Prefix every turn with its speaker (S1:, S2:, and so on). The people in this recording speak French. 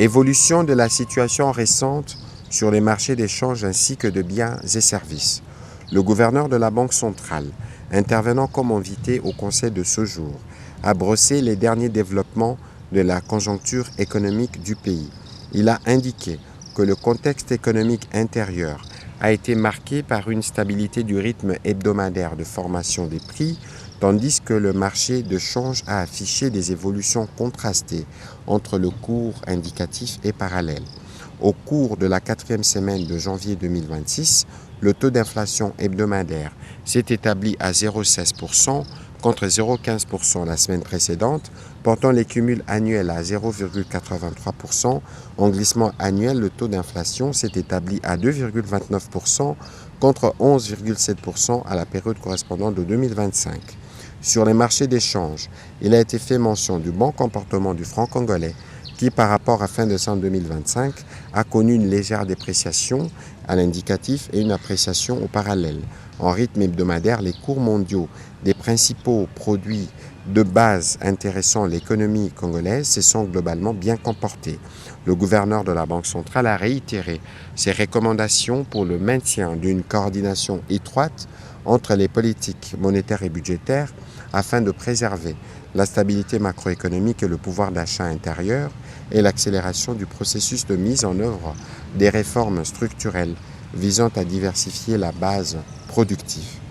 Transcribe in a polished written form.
S1: Évolution de la situation récente sur les marchés d'échange ainsi que de biens et services. Le gouverneur de la Banque centrale, intervenant comme invité au conseil de ce jour, a brossé les derniers développements de la conjoncture économique du pays. Il a indiqué que le contexte économique intérieur a été marqué par une stabilité du rythme hebdomadaire de formation des prix, tandis que le marché de change a affiché des évolutions contrastées entre le cours indicatif et parallèle. Au cours de la quatrième semaine de janvier 2026, le taux d'inflation hebdomadaire s'est établi à 0,16% contre 0,15% la semaine précédente, portant les cumuls annuels à 0,83%. En glissement annuel, le taux d'inflation s'est établi à 2,29% contre 11,7% à la période correspondante de 2025. Sur les marchés d'échange, il a été fait mention du bon comportement du franc congolais qui, par rapport à fin décembre 2025, a connu une légère dépréciation à l'indicatif et une appréciation au parallèle. En rythme hebdomadaire, les cours mondiaux des principaux produits de base intéressant l'économie congolaise se sont globalement bien comportés. Le gouverneur de la Banque centrale a réitéré ses recommandations pour le maintien d'une coordination étroite entre les politiques monétaires et budgétaires afin de préserver la stabilité macroéconomique et le pouvoir d'achat intérieur et l'accélération du processus de mise en œuvre des réformes structurelles visant à diversifier la base productive.